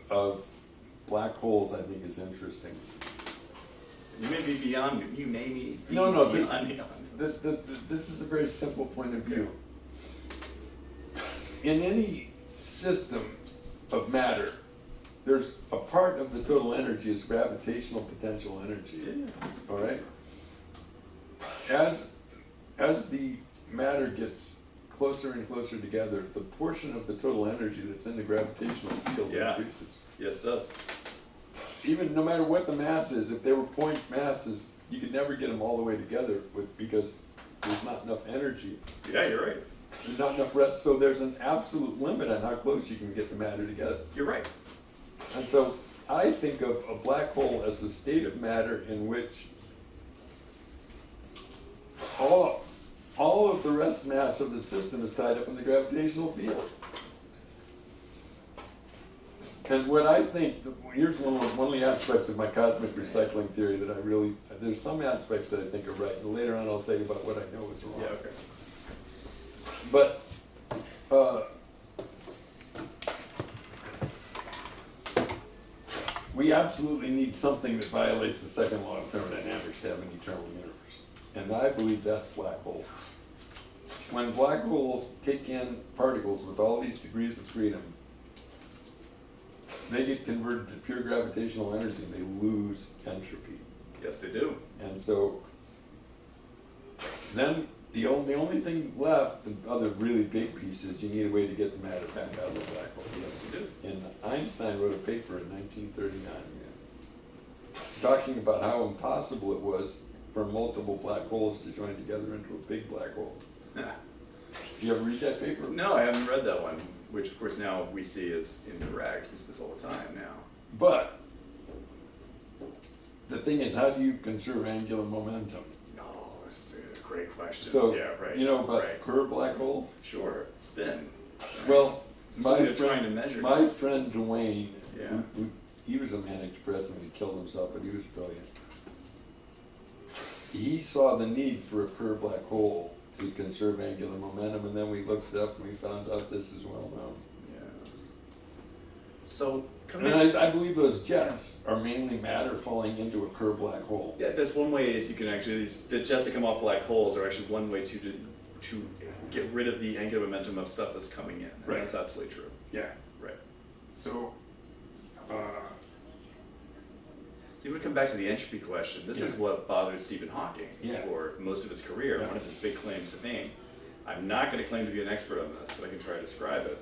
of black holes I think is interesting. You may be beyond. You may be No. beyond. This is a very simple point of view. In any system of matter, there's a part of the total energy is gravitational potential energy. Yeah. All right. As the matter gets closer and closer together, the portion of the total energy that's in the gravitational field increases. Yes, it does. Even no matter what the mass is, if they were point masses, you could never get them all the way together because there's not enough energy. Yeah, you're right. There's not enough rest, so there's an absolute limit on how close you can get the matter together. You're right. And so I think of a black hole as the state of matter in which all of the rest mass of the system is tied up in the gravitational field. And what I think, here's one of the aspects of my cosmic recycling theory that I really, there's some aspects that I think are right, and later on I'll tell you about what I know is wrong. Yeah, okay. But, we absolutely need something that violates the second law of thermodynamics to have an eternal universe. And I believe that's black holes. When black holes take in particles with all these degrees of freedom, they get converted to pure gravitational energy and they lose entropy. Yes, they do. And so then the only thing left, the other really big piece is you need a way to get the matter back out of the black hole. Yes, you do. And Einstein wrote a paper in 1939 talking about how impossible it was for multiple black holes to join together into a big black hole. Did you ever read that paper? No, I haven't read that one, which of course now we see as incorrect. We see this all the time now. But the thing is, how do you conserve angular momentum? Oh, this is a great question. So, yeah, right. you know about right. curved black holes? Sure, spin. Well, Something they're trying to measure. my friend Dwayne, Yeah. he was a manic depressive and he killed himself, but he was brilliant. He saw the need for a curved black hole to conserve angular momentum, and then we looked it up and we found out this is well known. Yeah. So, And I believe those jets are mainly matter falling into a curved black hole. yeah, that's one way is you can actually, the jets that come off black holes are actually one way to get rid of the angular momentum of stuff that's coming in. And Right. That's absolutely true. Yeah. Right. So, You would come back to the entropy question. This is what bothered Stephen Hawking for most of his career. One of his big claims to fame. I'm not going to claim to be an expert on this, but I can try to describe it.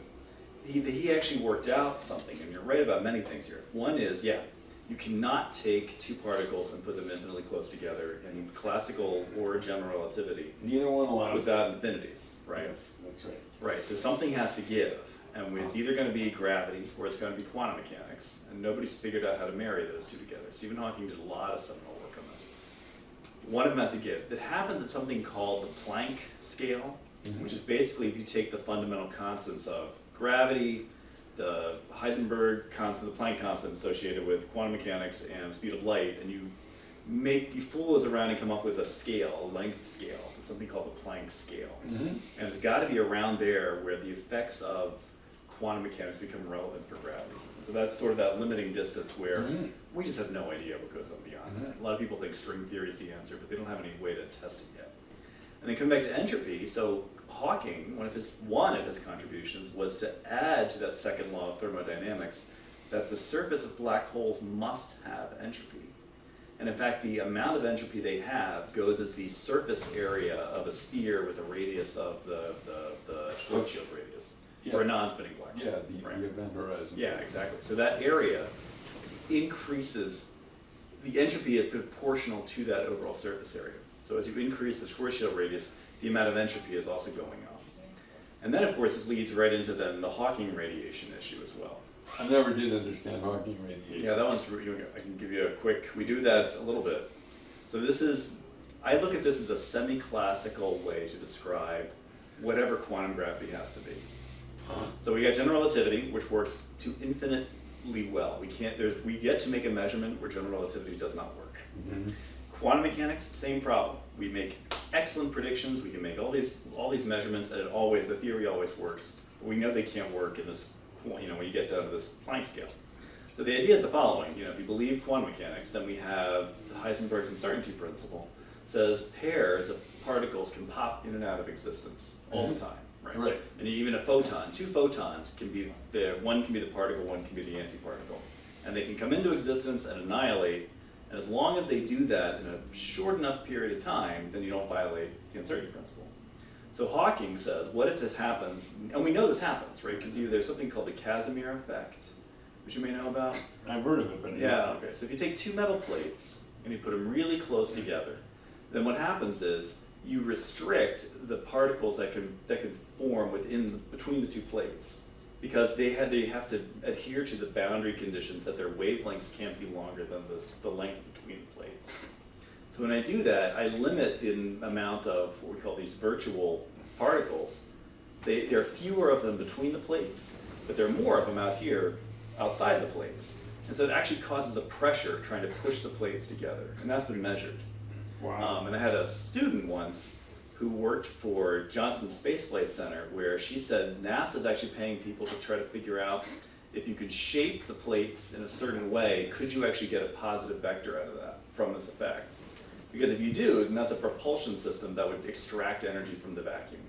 He actually worked out something, and you're right about many things here. One is, you cannot take two particles and put them infinitely close together in classical or general relativity. Neither one allows without infinities, right? Yes, that's right. Right, so something has to give. And it's either going to be gravity or it's going to be quantum mechanics. And nobody's figured out how to marry those two together. Stephen Hawking did a lot of seminal work on this. One of them has to give. It happens at something called the Planck scale, which is basically if you take the fundamental constants of gravity, the Heisenberg constant, the Planck constant associated with quantum mechanics and speed of light, and you fool those around and come up with a scale, a length scale. It's something called the Planck scale. And it's got to be around there where the effects of quantum mechanics become relevant for gravity. So that's sort of that limiting distance where we just have no idea what goes on beyond that. A lot of people think string theory is the answer, but they don't have any way to test it yet. And then coming back to entropy, so Hawking, one of his contributions was to add to that second law of thermodynamics that the surface of black holes must have entropy. And in fact, the amount of entropy they have goes as the surface area of a sphere with a radius of the Schwarzschild radius. For a non-spinning black hole. Yeah, the event horizon. Yeah, exactly. So that area increases, the entropy is proportional to that overall surface area. So as you increase the Schwarzschild radius, the amount of entropy is also going up. And then, of course, this leads right into then the Hawking radiation issue as well. I never did understand Hawking radiation. Yeah, that one's, I can give you a quick, we do that a little bit. So this is, I look at this as a semi-classical way to describe whatever quantum gravity has to be. So we got general relativity, which works to infinitely well. We get to make a measurement where general relativity does not work. Quantum mechanics, same problem. We make excellent predictions. We can make all these measurements, and the theory always works. But we know they can't work in this, when you get down to this Planck scale. So the idea is the following, if you believe quantum mechanics, then we have Heisenberg's uncertainty principle, says pairs of particles can pop in and out of existence all the time, right? Right. And even a photon, two photons can be one can be the particle, one can be the antiparticle. And they can come into existence and annihilate, and as long as they do that in a short enough period of time, then you don't violate the uncertainty principle. So Hawking says, what if this happens, and we know this happens, right? Because there's something called the Casimir effect, which you may know about. I've heard of it, but Yeah, okay. So if you take two metal plates and you put them really close together, then what happens is you restrict the particles that can form between the two plates, because they have to adhere to the boundary conditions that their wavelengths can't be longer than the length between the plates. So when I do that, I limit the amount of what we call these virtual particles. There are fewer of them between the plates, but there are more of them out here outside the plates. And so it actually causes a pressure trying to push the plates together, and that's been measured. Wow. And I had a student once who worked for Johnson Space Flight Center, where she said NASA's actually paying people to try to figure out if you could shape the plates in a certain way, could you actually get a positive vector out of that from this effect? Because if you do, then that's a propulsion system that would extract energy from the vacuum.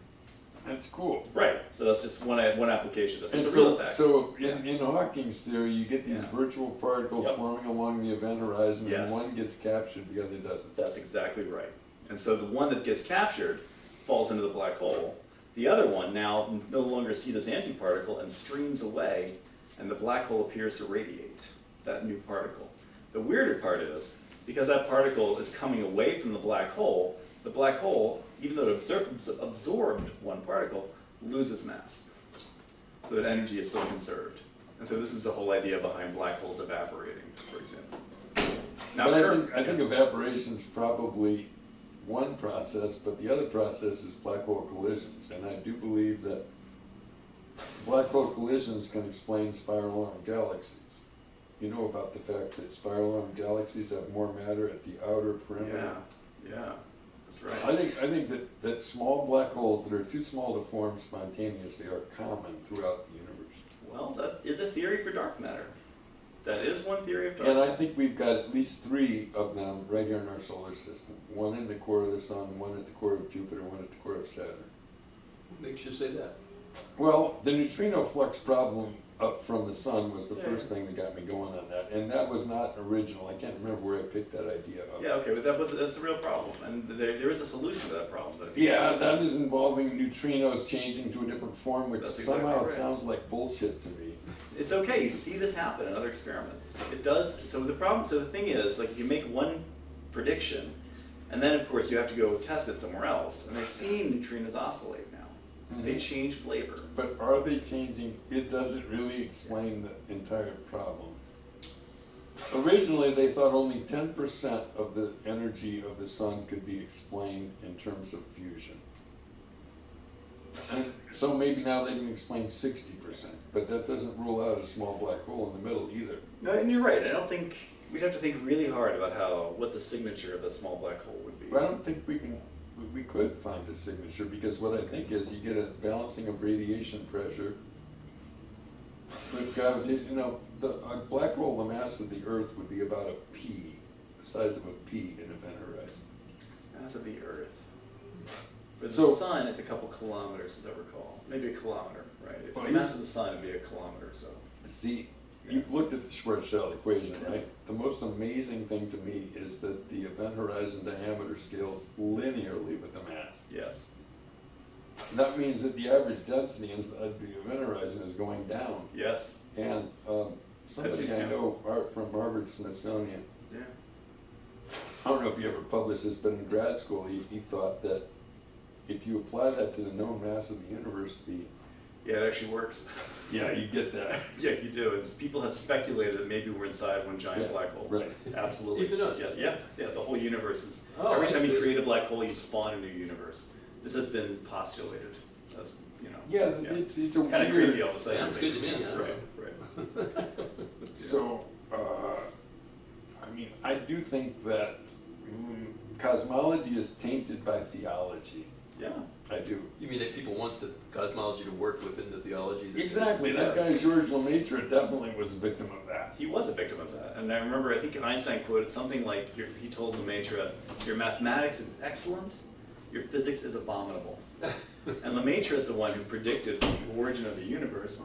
That's cool. Right. So that's just one application. That's And a real effect. so in Hawking's theory, you get these Yeah. virtual particles Yep. forming along the event horizon, Yes. and one gets captured, the other doesn't. That's exactly right. And so the one that gets captured falls into the black hole. The other one now no longer sees this antiparticle and streams away, and the black hole appears to radiate that new particle. The weirder part is, because that particle is coming away from the black hole, even though it absorbed one particle, loses mass. So that energy is still conserved. And so this is the whole idea behind black holes evaporating, for example. Now, But I think evaporation is probably one process, but the other process is black hole collisions. And I do believe that black hole collisions can explain spiral arm galaxies. You know about the fact that spiral arm galaxies have more matter at the outer perimeter. Yeah, that's right. I think that small black holes that are too small to form spontaneously are common throughout the universe. Well, that is a theory for dark matter. That is one theory of dark And matter. I think we've got at least 3 of them right here in our solar system. One in the core of the sun, one at the core of Jupiter, one at the core of Saturn. What makes you say that? Well, the neutrino flux problem up from the sun was the Yeah. first thing that got me going on that. And that was not original. I can't remember where I picked that idea up. Yeah, okay, but that's a real problem, and there is a solution to that problem. That Yeah, that is involving neutrinos changing to a different form, which That's exactly somehow right. sounds like bullshit to me. It's okay. You see this happen in other experiments. It does. So the thing is, like, you make one prediction, and then of course you have to go test it somewhere else, and they've seen neutrinos oscillate now. They change flavor. But are they changing? It doesn't really explain the entire problem. Originally, they thought only 10% of the energy of the sun could be explained in terms of fusion. And so maybe now they can explain 60%, but that doesn't rule out a small black hole in the middle either. No, and you're right. I don't think we'd have to think really hard about what the signature of a small black hole would be. But I don't think we could find a signature, because what I think is you get a balancing of radiation pressure with gravity. A black hole, the mass of the Earth would be about a pea, the size of a pea in event horizon. Mass of the Earth. For the So- sun, it's a couple kilometers, as I recall. Maybe a kilometer, right? If Well, the mass of the sun would be a kilometer or so. See, you've looked at the Schwarzschild equation, right? The most amazing thing to me is that the event horizon diameter scales linearly with the mass. Yes. That means that the average density of the event horizon is going down. Yes. And somebody you I can. know from Harvard Smithsonian, Yeah. I don't know if you ever published this, but in grad school he thought that if you apply that to the known mass of the universe, Yeah, it actually works. yeah, you get that. Yeah, you do. People have speculated that maybe we're inside one giant Yeah, black hole. right. Absolutely. Even us. Yeah. The whole universe is. Oh, every I time you see. create a black hole, you spawn a new universe. This has been postulated. As, Yeah, it's a kind of weird. creepy all of a sudden. Sounds good to me, yeah. Right. So, I do think that cosmology is tainted by theology. Yeah. I do. You mean that people want the cosmology to work within the theology? Exactly. That guy Georges Lemaitre definitely was a victim of that. he was a victim of that. And I remember, I think Einstein quoted something like, he told Lemaitre, your mathematics is excellent, your physics is abominable. And Lemaitre is the one who predicted the origin of the universe.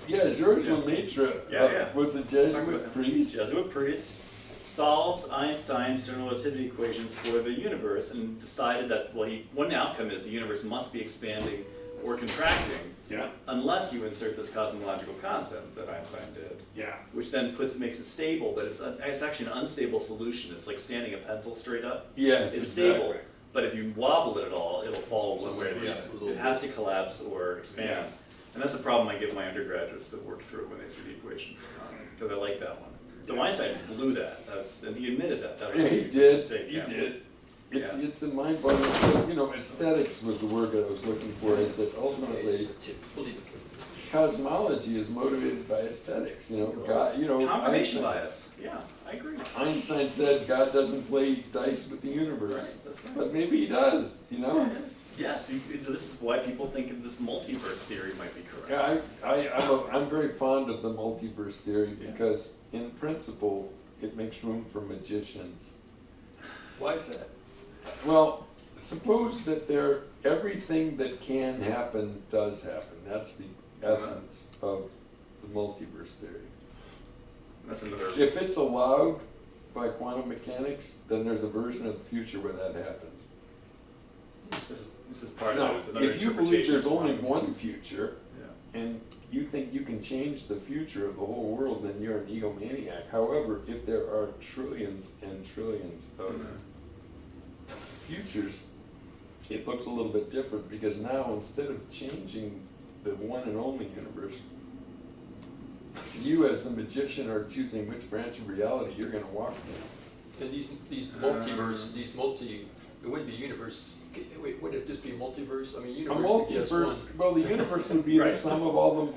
Yeah, Georges Lemaitre was a Jesuit priest. Jesuit priest solved Einstein's general relativity equations for the universe and decided that, well, one outcome is the universe must be expanding or contracting unless you insert this cosmological constant that Einstein did. Yeah. Which then makes it stable, but it's actually an unstable solution. It's like standing a pencil straight up. Yes, it's exactly. stable, but if you wobble it at all, it'll fall one way or the other. It has to collapse or expand. Yeah. And that's the problem I give my undergraduates to work through when they see the equation, because I like that one. So Einstein blew that, and he admitted that. That was Yeah, a he huge did. mistake. He did. It's a mind-boggling. You know, aesthetics was the word that I was looking for. Is that ultimately cosmology is motivated by aesthetics? You know, God. You know, Confirmation bias. Yeah, I agree. Einstein said God doesn't play dice with the universe, Right, that's right. but maybe he does. You know. Yes, this is why people think this multiverse theory might be correct. Yeah, I'm very fond of the multiverse theory because, in principle, it makes room for magicians. Why is that? Well, suppose that everything that can happen does happen. That's the essence of the multiverse theory. That's another. If it's allowed by quantum mechanics, then there's a version of the future where that happens. This is part Now, of it. It's another if you believe interpretation there's of only quantum. one future, and you think you can change the future of the whole world, then you're an egomaniac. However, if there are trillions and trillions of futures, it looks a little bit different, because now instead of changing the one and only universe, you as the magician are choosing which branch of reality you're going to walk in. And these multiverse, it wouldn't be universe. Wait, would it just be multiverse? I mean, A universe suggests one. multiverse, well, the universe would be the sum of all the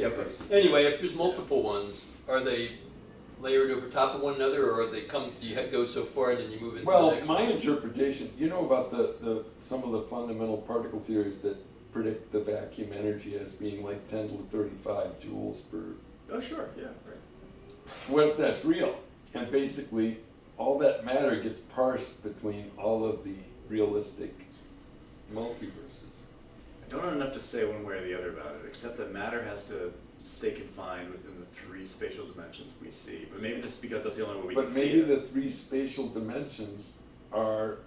Yeah, but multiverses. anyway, if there's multiple ones, are they layered over top of one another, or are they go so far and then you move into Well, the next my one? interpretation, you know about the some of the fundamental particle theories that predict the vacuum energy as being like 10 to the 35 joules per. Oh, sure, yeah, right. What if that's real? And basically, all that matter gets parsed between all of the realistic multiverses. I don't know enough to say one way or the other about it, except that matter has to stay confined within the three spatial dimensions we see. But maybe just because that's the only way we But can maybe see it. the three spatial dimensions are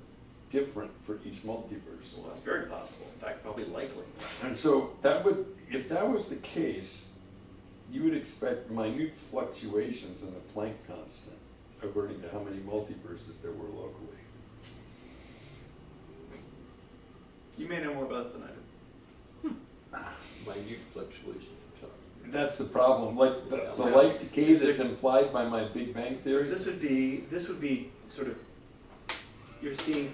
different for each multiverse. Well, that's very possible. In fact, probably likely. And so if that was the case, you would expect minute fluctuations in the Planck constant, according to how many multiverses there were locally. You may know more about it than I do. Minute fluctuations of time. That's the problem, like the light decay that's implied by my Big Bang So theory. this would be sort of, you're seeing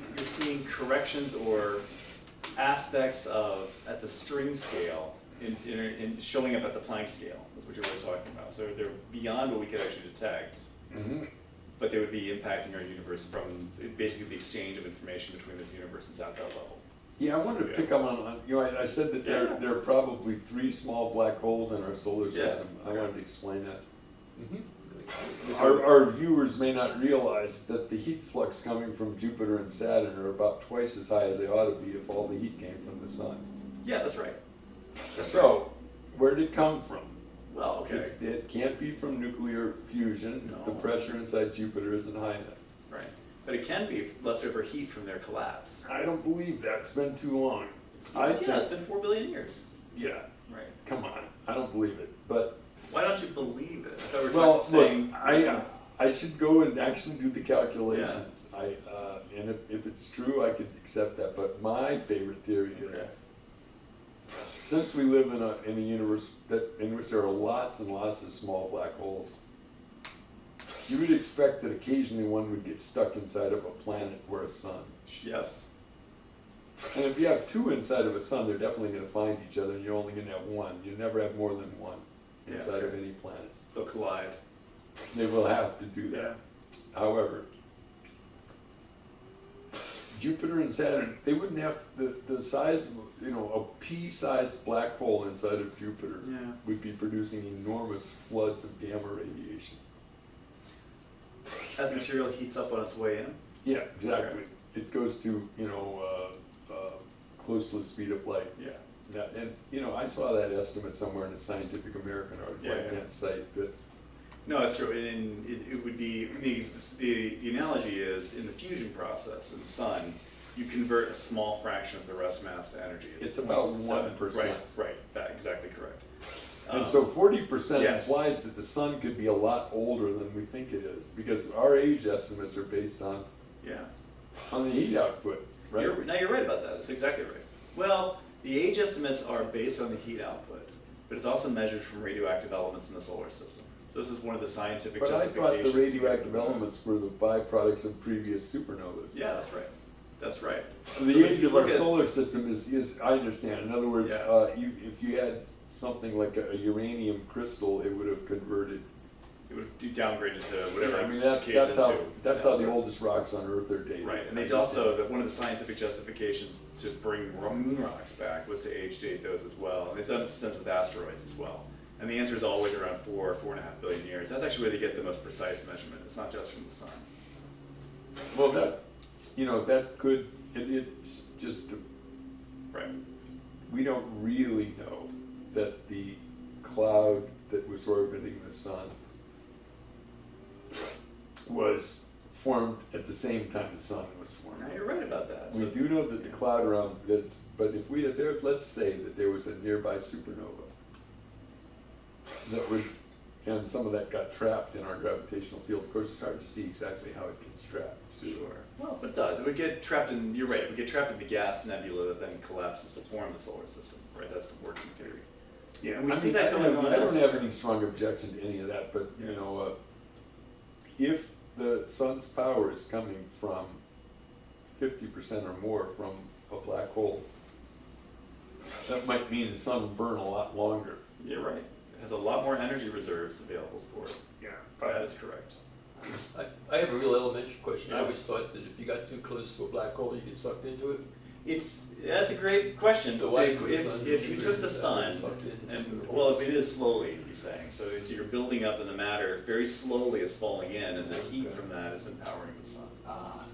corrections or aspects of, at the string scale, in showing up at the Planck scale, is what you're really talking about. So they're beyond what we could actually detect, Mhm. but they would be impacting our universe from basically the exchange of information between this universes at that level. Yeah, I wanted to pick up on, I said that there are probably 3 small black holes in our solar system. I wanted to explain that. Our viewers may not realize that the heat flux coming from Jupiter and Saturn are about twice as high as they ought to be if all the heat came from the sun. Yeah, that's right. So, where did it come from? Well, okay. It can't be from nuclear fusion. No. The pressure inside Jupiter isn't high enough. Right. But it can be leftover heat from their collapse. I don't believe that. It's been too long. It's been 4 billion years. Yeah, Right. come on. I don't believe it. But, Why don't you believe it? I thought we were well, saying. look, I should go and actually do the calculations. And if it's true, I could accept that. But my favorite theory is, since we live in a universe in which there are lots and lots of small black holes, you would expect that occasionally one would get stuck inside of a planet or a sun. Yes. And if you have 2 inside of a sun, they're definitely going to find each other, and you're only going to have 1. You never have more than 1 inside of any planet. They'll collide. They will have to do that. However, Jupiter and Saturn, they wouldn't have the size of, a pea-sized black hole inside of Jupiter would be producing enormous floods of gamma radiation. As material heats up on its way in? Yeah, exactly. It goes to, close to the speed of light. Yeah. Now, and, I saw that estimate somewhere in a Scientific American article. I can't cite, but no, that's true. And it would be, the analogy is in the fusion process in the sun, you convert a small fraction of the rest mass to energy. it's about 1%. Right, that's exactly correct. And so 40% yes. implies that the sun could be a lot older than we think it is, because our age estimates are based on the heat output, right? You're right about that. That's exactly right. Well, the age estimates are based on the heat output, but it's also measured from radioactive elements in the solar system. So this is one of the scientific But I justifications. thought the radioactive elements were the byproducts of previous supernovas. Yeah, that's right. That's right. The age of our solar system is, I understand. In other words, if you had something like a uranium crystal, it would have converted. It would do downgraded to whatever. I mean, that's how the oldest rocks on Earth are dated. Right, and they'd also, one of the scientific justifications to bring moon rocks back was to age date those as well. And it's done since with asteroids as well. And the answer is always around 4.5 billion years. That's actually where they get the most precise measurement. It's not just from the sun. Well, that could, it's just, right. We don't really know that the cloud that was orbiting the sun was formed at the same time the sun was formed. Now you're right about that. We do know that the cloud around but if we let's say that there was a nearby supernova that would, and some of that got trapped in our gravitational field. Of course, it's hard to see exactly how it gets trapped. Sure. Well, but it does. It would get trapped in. You're right. It would get trapped in the gas nebula that then collapses to form the solar system. Right. That's the working theory. Yeah, and we see that going on. I don't have any strong objection to any of that, but if the sun's power is coming from 50% or more from a black hole, that might mean the sun will burn a lot longer. You're right. It has a lot more energy reserves available for it. Yeah, that is correct. I have a real elementary question. I always thought that if you got too close to a black hole, you get sucked into it. That's a great question. So why is the if sun you took the sun, sucked in? and well, it is slowly, you're saying. So you're building up, and the matter very slowly is falling in, and the heat from that is empowering the sun.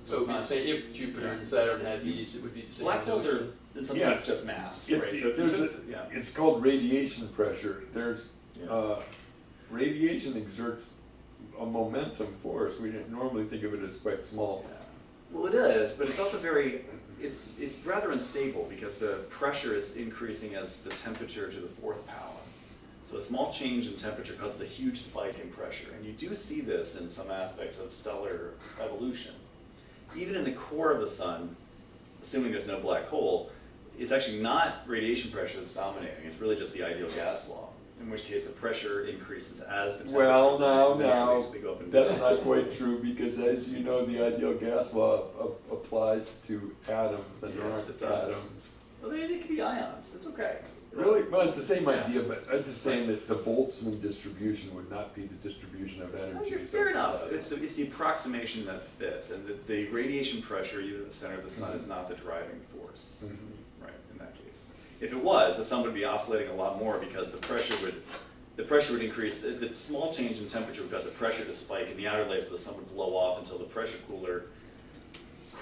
So you're saying if Jupiter and Saturn had these, it would be the same. Black holes are in some sense just mass. It's called radiation pressure. Radiation exerts a momentum force. We normally think of it as quite small. Yeah. Well, it is, but it's also it's rather unstable because the pressure is increasing as the temperature to the fourth power. So a small change in temperature causes a huge spike in pressure, and you do see this in some aspects of stellar evolution. Even in the core of the sun, assuming there's no black hole, it's actually not radiation pressure that's dominating. It's really just the ideal gas law. In which case the pressure increases as the temperature. Well, now, they go up and that's down. not quite true, because as you know, the ideal gas law applies to atoms, and there aren't atoms. Well, they could be ions. It's okay. Really? Well, it's the same idea, but I'm just saying that the Boltzmann distribution would not be the distribution of energy. Fair enough. It's the approximation that fits, and the radiation pressure, either at the center of the sun, is not the driving force. Mm-hmm. Right, in that case. If it was, the sun would be oscillating a lot more because the pressure would increase. The small change in temperature would cause the pressure to spike, and the outer layers of the sun would blow off until the pressure cooler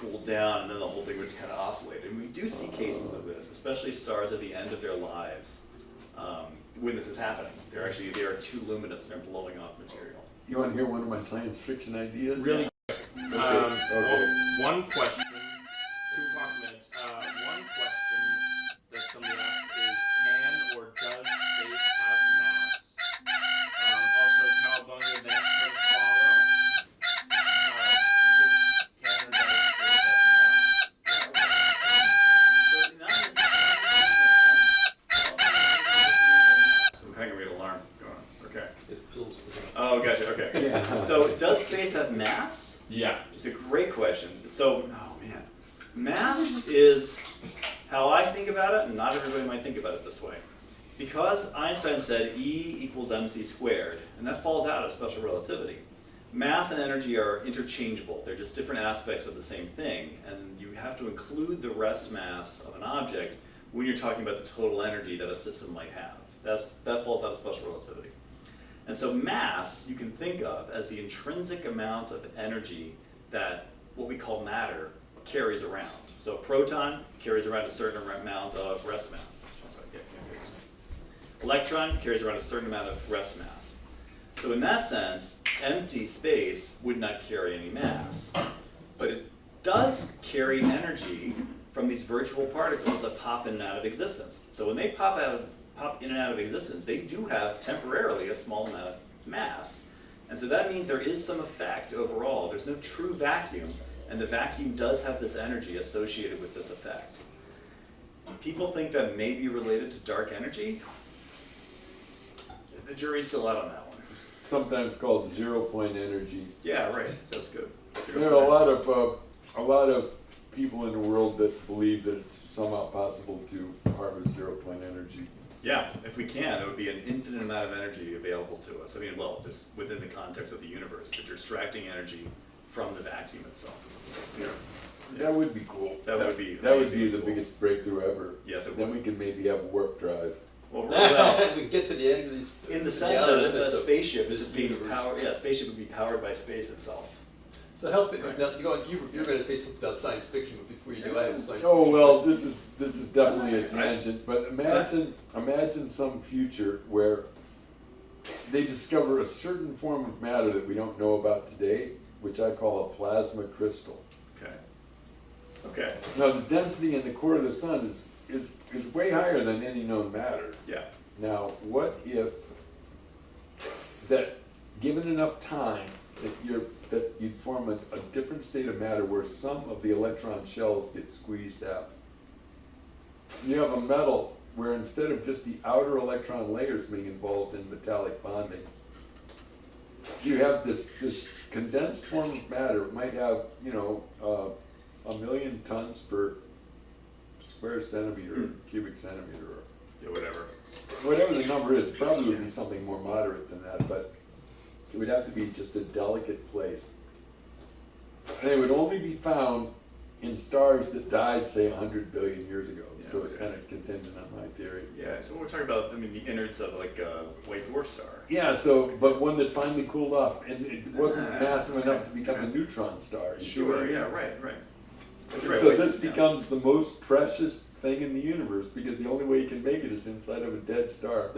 cooled down, and then the whole thing would kind of oscillate. And we do see cases of this, especially stars at the end of their lives, when this is happening. They are too luminous and they're blowing off material. You want to hear one of my science fiction ideas? Really quick. Okay. One question, 2 o'clock minutes. One question that somebody asked is, can or does space have mass? Also, Cowabunga, thanks for the follow. Can or does space have Hang on, we had an alarm going on. Okay. It's pills for them. Oh, gotcha. Okay. Yeah. So, does space have mass? Yeah. It's a great question. So, mass is how I think about it, and not everybody might think about it this way. Because Einstein said E equals mc squared, and that falls out of special relativity. mass and energy are interchangeable. They're just different aspects of the same thing, and you have to include the rest mass of an object when you're talking about the total energy that a system might have. That falls out of special relativity. And so mass you can think of as the intrinsic amount of energy that what we call matter carries around. So a proton carries around a certain amount of rest mass. Electron carries around a certain amount of rest mass. So in that sense, empty space would not carry any mass. But it does carry energy from these virtual particles that pop in and out of existence. So when they pop in and out of existence, they do have temporarily a small amount of mass. And so that means there is some effect overall. There's no true vacuum, and the vacuum does have this energy associated with this effect. People think that may be related to dark energy. The jury's still out on that one. Sometimes called 0-point energy. Yeah, right. That's good. There are a lot of people in the world that believe that it's somehow possible to harvest 0-point energy. Yeah, if we can, it would be an infinite amount of energy available to us. I mean, well, just within the context of the universe, that you're extracting energy from the vacuum itself. Yeah. That would be cool. That would be the cool. biggest breakthrough ever. Yes, it Then would. we could maybe have a warp drive. Well, We can get to the end of these. in the the sense outer that a limits of spaceship this is being universe. powered, yeah, a spaceship would be powered by space itself. So how, now, you're gonna say something about science fiction, but before you do, I have a science fiction. Oh well, this is definitely a tangent. But imagine some future where they discover a certain form of matter that we don't know about today, which I call a plasma crystal. Okay. Now the density in the core of the sun is way higher than any known matter. Yeah. Now, what if that, given enough time, that you'd form a different state of matter where some of the electron shells get squeezed out? You have a metal where instead of just the outer electron layers being involved in metallic bonding, you have this condensed form of matter. It might have, 1,000,000 tons per square centimeter, cubic centimeter, or Yeah, whatever. whatever the number is. It probably would be something more moderate than that, but it would have to be just a delicate place. And it would only be found in stars that died, say, 100 billion years ago. Yeah, So it's okay. kind of contingent on my theory. Yeah, so we're talking about, the innards of like a white dwarf star. Yeah, but one that finally cooled off, and it wasn't massive enough to become a neutron star. You see what I mean? Yeah, right. But you're right, So like, this becomes the most precious thing in the universe, because the only way you can make it is inside of a dead star.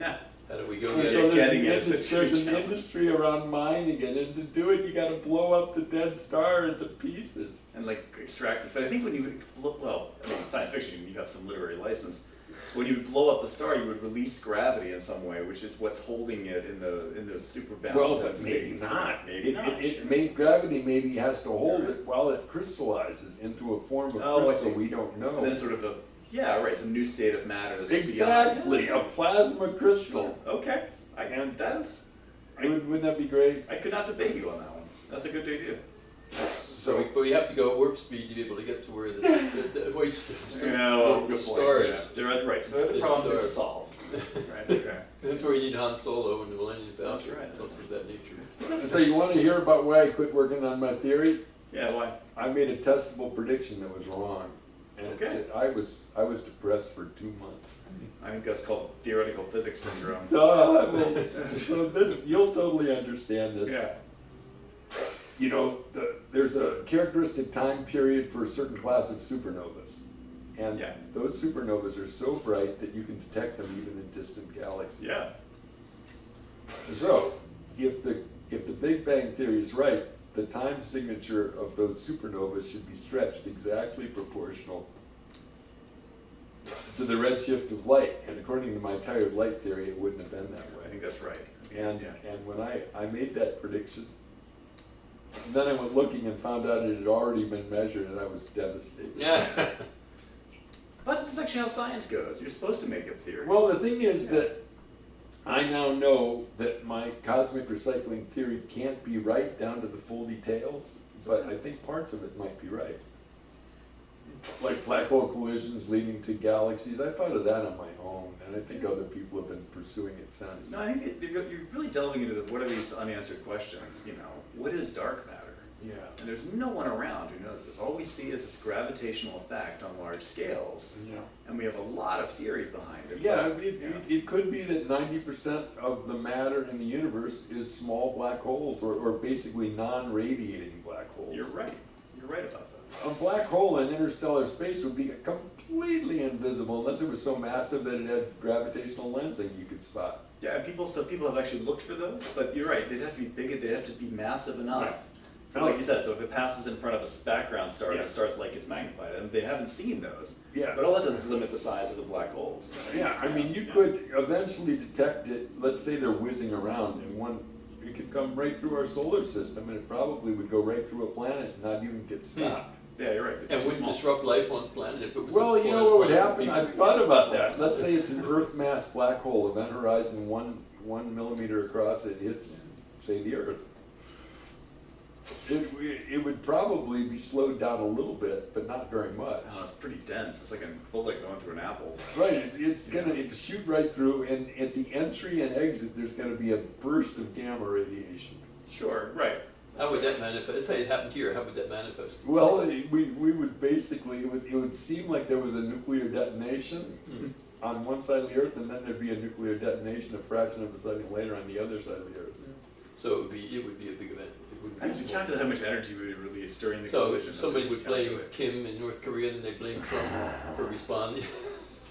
How do we go So get Yeah, it? there's an industry around mining it, and to do it, you gotta blow up the dead star into pieces. and like extract it. But I think when you look, science fiction, you have some literary license. When you blow up the star, you would release gravity in some way, which is what's holding it in the super bound. Well, but maybe not. Maybe not. Gravity maybe has to hold it while it crystallizes into a form of Oh, I crystal see. we don't And know. then sort of some new state of matter. That's Exactly, a plasma crystal. Okay, And that is. Wouldn't that be great? I could not debate you on that one. That's a good idea. But we have to go at warp speed to be able to get to where the waste Good star point. is. They're right. So that's the Big problem to star. solve. Right. Okay. That's where you need Han Solo and the Millennium Falcon, That's right. something of that nature. And so you wanna hear about why I quit working on my theory? Yeah. Why? I made a testable prediction that was wrong. And Okay. I was depressed for 2 months. I think that's called theoretical physics syndrome. So you'll totally understand this. Yeah. There's a characteristic time period for a certain class of supernovas. And Yeah. those supernovas are so bright that you can detect them even in distant galaxies. Yeah. So, if the Big Bang Theory is right, the time signature of those supernovas should be stretched exactly proportional to the redshift of light. And according to my tired light theory, it wouldn't have been that I way. think that's right. And Yeah. and when I made that prediction, then I went looking and found out it had already been measured, and I was devastated. Yeah. But that's actually how science goes. You're supposed to make up theories. Well, the thing is that I now know that my cosmic recycling theory can't be right down to the full details, but I think parts of it might be right. like black hole collisions leading to galaxies. I thought of that on my own, and I think other people have been pursuing it since. No, I think you're really delving into what are these unanswered questions, what is dark matter? Yeah. And there's no one around who knows this. All we see is this gravitational effect on large scales. Yeah. And we have a lot of theories behind it. Yeah, but, it could be that 90% of the matter in the universe is small black holes, or basically non-radiating black holes. You're right. You're right about that. A black hole in interstellar space would be completely invisible unless it was so massive that it had gravitational lensing you could spot. Yeah, and people have actually looked for those, but you're right. They'd have to be big. They'd have to be massive enough. So like you said, so if it passes in front of a background star, and the star's light gets magnified, and they haven't seen those. Yeah. But all that does is limit the size of the black holes. Yeah, I mean, you could eventually detect it. Let's say they're whizzing around, and it could come right through our solar system, and it probably would go right through a planet and not even get stopped. Yeah, you're right. And wouldn't disrupt life on the planet if it was. Well, you know what would happen? I've people- thought about that. Let's say it's an Earth mass black hole, event horizon 1 millimeter across. It hits, say, the Earth. It would probably be slowed down a little bit, but not very much. Oh, it's pretty dense. It's like a bullet going through an apple. Right, it's gonna shoot right through, and at the entry and exit, there's gonna be a burst of gamma radiation. Sure, right. How would that manifest? Say it happened here. How would that manifest? Well, we would basically, it would seem like there was a nuclear detonation on one side of the Earth, and then there'd be a nuclear detonation a fraction of a second later on the other side of the Earth. So it would be a big event. It would I just calculate how much energy we would release during the So collision. somebody would blame Calculate. Kim in North Korea, then they blame Trump for responding.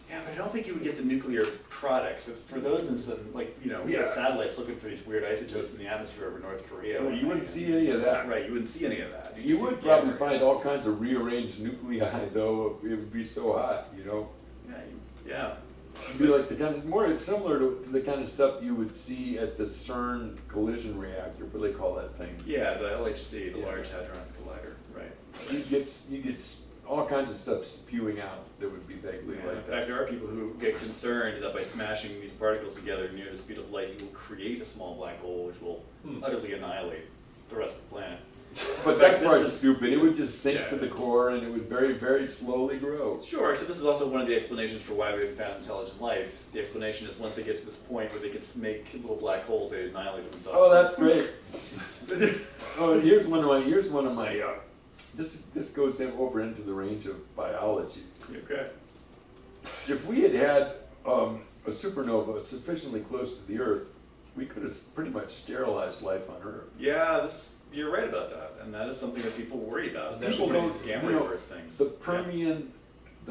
Yeah, but I don't think you would get the nuclear products. For those instances, like, we have satellites looking for these weird isotopes in the atmosphere over North Korea. Well, you wouldn't see any of that. Right, you wouldn't see any of that. You would probably find all kinds of rearranged nuclei, though. It would be so hot, Yeah. It'd be like the kind of, more similar to the kind of stuff you would see at the CERN collision reactor. What do they call that thing? Yeah, the LHC, the Large Hadron Collider, right. You get all kinds of stuff spewing out that would be vaguely In like fact, that. there are people who get concerned that by smashing these particles together near the speed of light, you will create a small black hole which will utterly annihilate the rest of the planet. But In that fact, part's this is- stupid. It would just sink Yeah. to the core, and it would very, very slowly grow. Sure, except this is also one of the explanations for why we haven't found intelligent life. The explanation is once they get to this point where they can make little black holes, they annihilate themselves. Oh, that's great. Oh, here's one of my. This goes over into the range of biology. Okay. If we had a supernova sufficiently close to the Earth, we could have pretty much sterilized life on Earth. Yeah, you're right about that, and that is something that people worry about. People Especially don't, these gamma ray burst things. the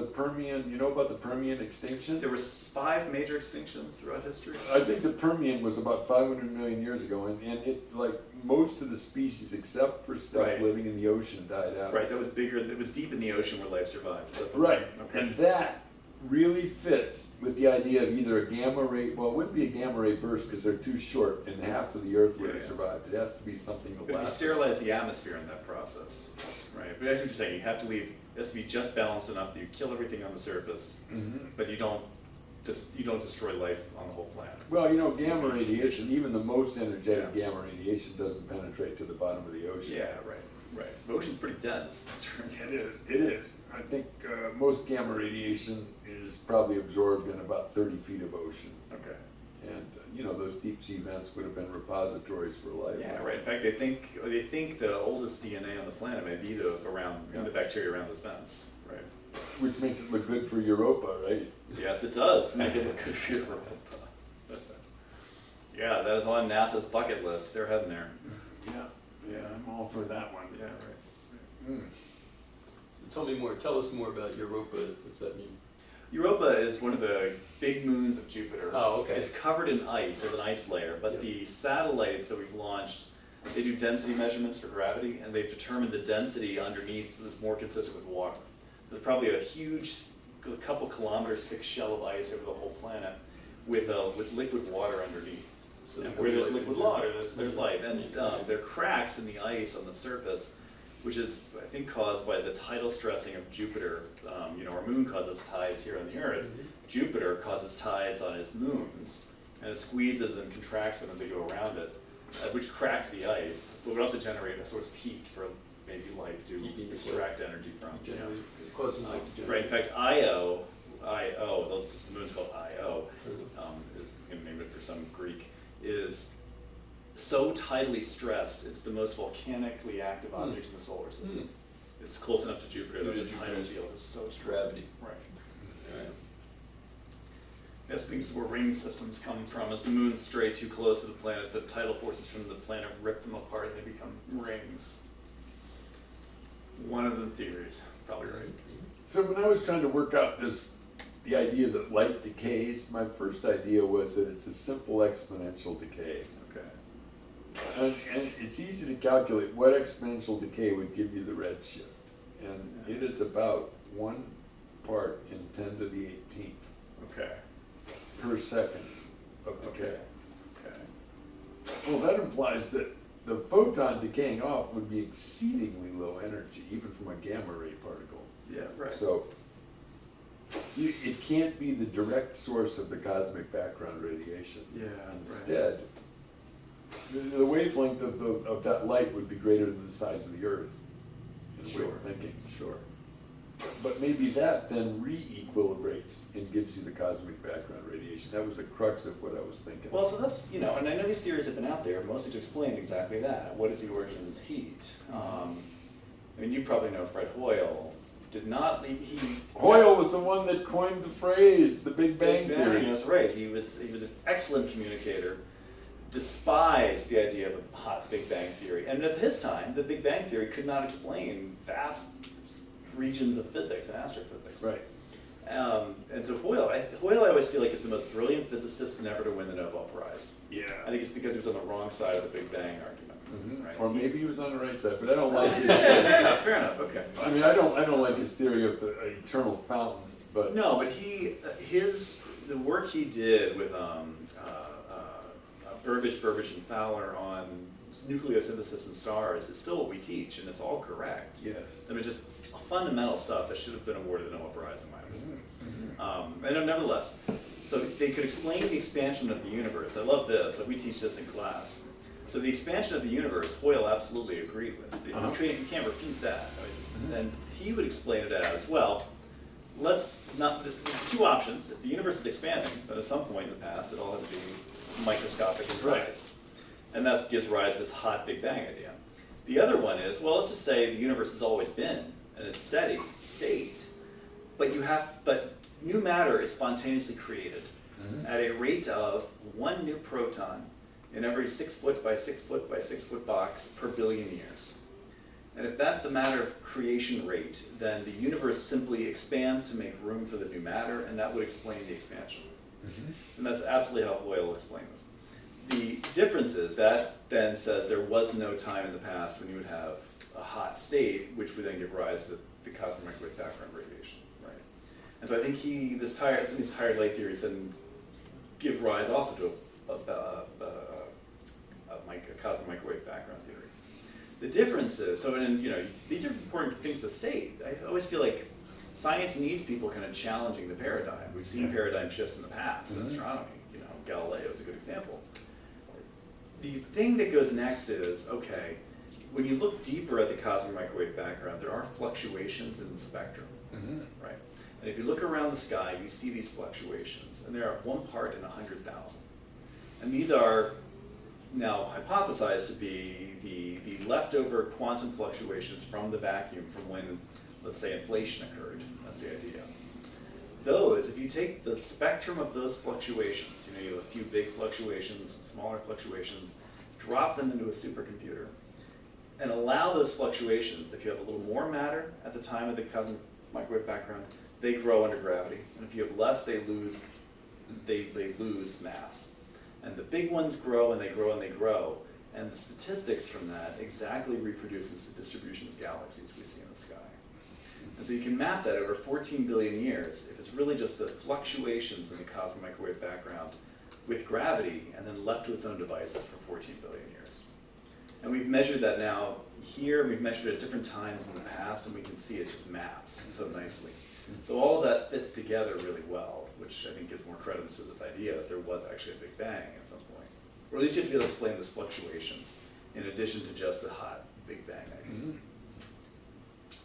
Permian, you know about the Permian extinction? There were 5 major extinctions throughout history. I think the Permian was about 500 million years ago, and it, like, most of the species except for stuff Right. living in the ocean died out. Right, that was bigger. It was deep in the ocean where life survived. Is that the Right, Okay. and that really fits with the idea of either a gamma ray, well, it wouldn't be a gamma ray burst because they're too short and half of the Earth would have Yeah. survived. It has to be something that But you lasts. sterilize the atmosphere in that process, right? But that's what you're saying. You have to leave. It has to be just balanced enough that you kill everything on the surface, but you don't destroy life on the whole planet. Well, gamma radiation, even the most energetic gamma radiation doesn't penetrate to the bottom of the ocean. Yeah, right. The ocean's pretty dense. It is. I think most gamma radiation is probably absorbed in about 30 feet of ocean. Okay. And, those deep sea vents would have been repositories for life. Yeah, right. In fact, they think the oldest DNA on the planet may be the bacteria around those vents. Right. Which makes it look good for Europa, right? Yes, it does. Make it look good for Europa. Yeah, that is on NASA's bucket list. They're heading there. Yeah, I'm all for that one. Yeah, right. So tell us more about Europa. What's that mean? Europa is one of the big moons of Jupiter. Oh, okay. It's covered in ice, there's an ice layer, but the satellites that we've launched, they do density measurements for gravity, and they've determined the density underneath is more consistent with water. There's probably a a couple kilometers thick shell of ice over the whole planet with liquid water underneath. So where there's liquid water, there's life, and there are cracks in the ice on the surface, which is, I think, caused by the tidal stressing of Jupiter. Our moon causes tides here on the Earth. Jupiter causes tides on its moons, and it squeezes and contracts them as they go around it, which cracks the ice, but would also generate a source of heat for maybe life to Keeping the extract energy from. Generally, causing life to Right, in generate. fact, Io, the moon's called Io, is named it for some Greek, is so tidally stressed, it's the most volcanically active object in the solar system. It's close enough to Jupiter that the tidal field is so strong. Gravity. Right. Alright. That's things where ring systems come from. As the moons stray too close to the planet, the tidal forces from the planet rip them apart and they become rings. One of the theories, probably right. So when I was trying to work out the idea that light decays, my first idea was that it's a simple exponential decay. Okay. And it's easy to calculate what exponential decay would give you the redshift. And it is about 1 part in 10 to the 18th Okay. per second of decay. Okay. Well, that implies that the photon decaying off would be exceedingly low energy, even from a gamma ray particle. Yeah, right. So it can't be the direct source of the cosmic background radiation. Yeah, Instead, the wavelength of that light would be greater than the size of the Earth, in a way of thinking. Sure. But maybe that then re-equilibrates and gives you the cosmic background radiation. That was the crux of what I was thinking. Well, so that's, and I know these theories have been out there mostly to explain exactly that. What is the origin of heat? You probably know Fred Hoyle. Hoyle was the one that coined the phrase, the Big Bang Theory. That's right. He was an excellent communicator, despised the idea of a hot Big Bang Theory. And at his time, the Big Bang Theory could not explain vast regions of physics and astrophysics. Right. And so Hoyle, I always feel like is the most brilliant physicist never to win the Nobel Prize. Yeah. I think it's because he was on the wrong side of the Big Bang argument. Right? Or maybe he was on the right side, but I don't like his Yeah, fair enough. Okay. I don't like his theory of the eternal fountain, but No, but the work he did with Burbage and Fowler on nucleosynthesis in stars is still what we teach, and it's all correct. yes. Just fundamental stuff that should have been awarded the Nobel Prize in my opinion. And nevertheless, so they could explain the expansion of the universe. I love this. We teach this in class. So the expansion of the universe, Hoyle absolutely agreed with. You can't refute that. And he would explain it as, well, there's two options. If the universe is expanding, then at some point in the past, it all had to be microscopic in size. And that gives rise to this hot Big Bang idea. The other one is, well, let's just say the universe has always been in a steady state, but new matter is spontaneously created at a rate of 1 new proton in every 6 foot by 6 foot by 6 foot box per billion years. And if that's the matter creation rate, then the universe simply expands to make room for the new matter, and that would explain the expansion. And that's absolutely how Hoyle explained this. The difference is that then says there was no time in the past when you would have a hot state, which would then give rise to the cosmic microwave background radiation, right? And so I think some of these tired light theories then give rise also to a cosmic microwave background theory. The difference is, these are important things to state. I always feel like science needs people kind of challenging the paradigm. We've seen paradigm shifts in the past in astronomy. Galileo is a good example. The thing that goes next is, okay, when you look deeper at the cosmic microwave background, there are fluctuations in the spectrum, right? And if you look around the sky, you see these fluctuations, and they are 1 part in 100,000. And these are now hypothesized to be the leftover quantum fluctuations from the vacuum from when, let's say, inflation occurred. That's the idea. Those, if you take the spectrum of those fluctuations, you have a few big fluctuations, smaller fluctuations, drop them into a supercomputer, and allow those fluctuations, if you have a little more matter at the time of the cosmic microwave background, they grow under gravity. And if you have less, they lose mass. And the big ones grow and they grow and they grow. And the statistics from that exactly reproduces the distribution of galaxies we see in the sky. And so you can map that over 14 billion years, if it's really just the fluctuations in the cosmic microwave background with gravity, and then left to its own devices for 14 billion years. And we've measured that now here, we've measured it at different times in the past, and we can see it just maps so nicely. So all of that fits together really well, which I think gives more credence to this idea that there was actually a Big Bang at some point. Or at least you have to be able to explain this fluctuation in addition to just the hot Big Bang idea.